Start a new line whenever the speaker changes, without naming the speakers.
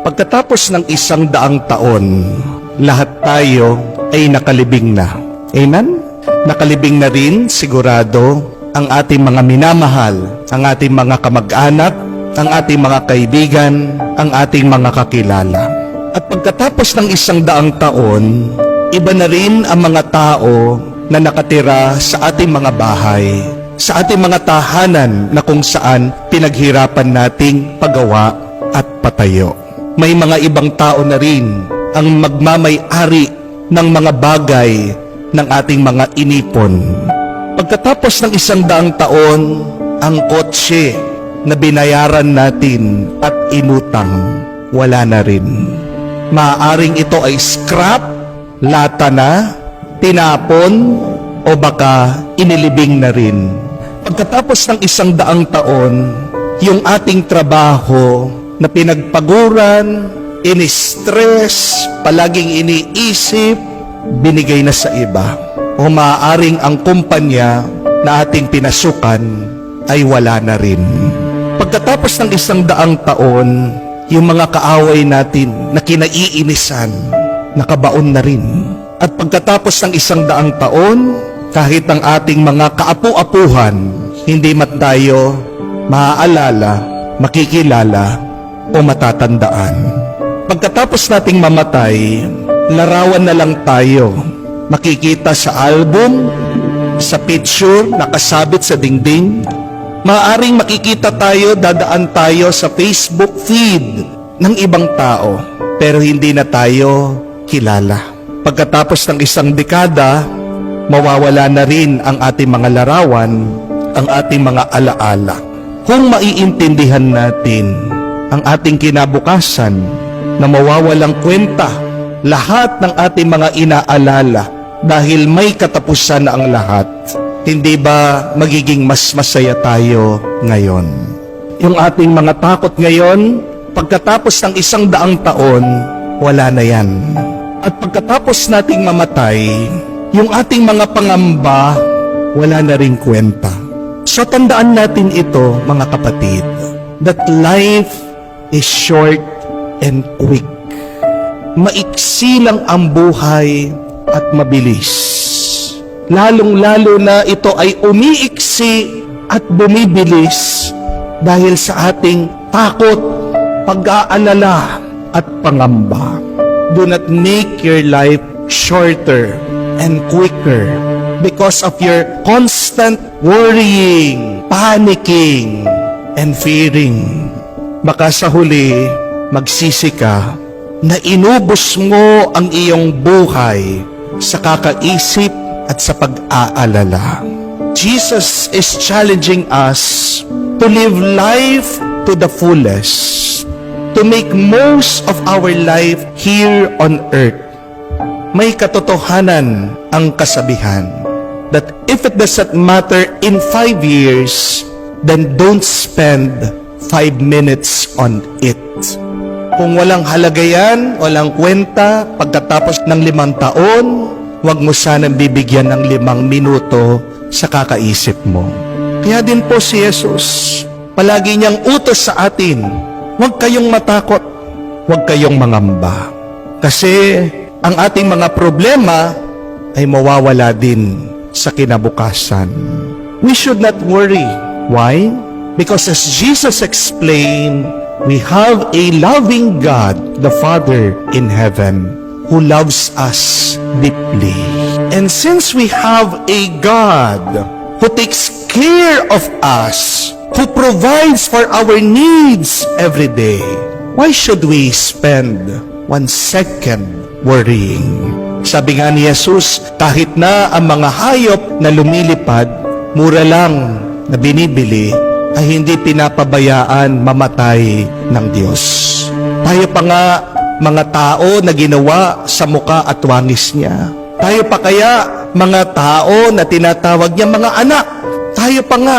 Pagkatapos ng 100 taon, lahat tayo ay nakalibing na. Amen? Nakalibing na rin, sigurado, ang ating mga minamahal, ang ating mga kamag-anak, ang ating mga kaibigan, ang ating mga kakilala. At pagkatapos ng 100 taon, iba na rin ang mga tao na nakatira sa ating mga bahay, sa ating mga tahanan na kung saan pinaghirapan nating pagawa at patayo. May mga ibang tao na rin ang magmamay-ari ng mga bagay ng ating mga inipon. Pagkatapos ng 100 taon, ang kotse na binayaran natin at inutang, wala na rin. Maaaring ito ay scrap, lata na, tinapon, o baka inilibing na rin. Pagkatapos ng 100 taon, yung ating trabaho na pinagpaguran, ini-stress, palaging iniisip, binigay na sa iba. O maaaring ang kumpanya na ating pinasukan ay wala na rin. Pagkatapos ng 100 taon, yung mga kaaway natin na kinaiinisan, nakabaon na rin. At pagkatapos ng 100 taon, kahit ang ating mga kaapu-apuhan, hindi man tayo maaalala, makikilala, o matatandaan. Pagkatapos nating mamatay, larawan na lang tayo. Makikita sa album, sa picture, nakasabit sa dingding. Maaaring makikita tayo, dadaan tayo sa Facebook feed ng ibang tao, pero hindi na tayo kilala. Pagkatapos ng 1 dekada, mawawala na rin ang ating mga larawan, ang ating mga alaala. Kung maiintindihan natin ang ating kinabukasan na mawawalang kwenta lahat ng ating mga inaalala dahil may katapusan na ang lahat, hindi ba magiging mas masaya tayo ngayon? Yung ating mga takot ngayon, pagkatapos ng 100 taon, wala na yan. At pagkatapos nating mamatay, yung ating mga pangamba, wala na ring kwenta. So tandaan natin ito, mga kapatid, that life is short and quick. Maiksi lang ang buhay at mabilis. Lalong-lalo na ito ay umiiksi at bumibilis dahil sa ating takot, pag-aalala at pangamba. Do not make your life shorter and quicker because of your constant worrying, panicking, and fearing. Baka sa huli, magsisi ka na inubos mo ang iyong buhay sa kakaisip at sa pag-aalala. Jesus is challenging us to live life to the fullest, to make most of our life here on earth. May katotohanan ang kasabihan that if it doesn't matter in 5 years, then don't spend 5 minutes on it. Kung walang halaga yan, walang kwenta, pagkatapos ng 5 taon, huwag mo sanang bibigyan ng 5 minuto sa kakaisip mo. Kaya din po si Jesus, palagi niyang utos sa atin, huwag kayong matakot, huwag kayong mangamba. Kasi ang ating mga problema ay mawawala din sa kinabukasan. We should not worry. Why? Because as Jesus explained, we have a loving God, the Father in heaven, who loves us deeply. And since we have a God who takes care of us, who provides for our needs every day, why should we spend 1 second worrying? Sabi nga ni Jesus, kahit na ang mga hayop na lumilipad, mura lang na binibili, ay hindi pinapabayaan mamatay ng Diyos. Tayo pa nga mga tao na ginawa sa muka at wangis niya. Tayo pa kaya mga tao na tinatawag niya mga anak. Tayo pa nga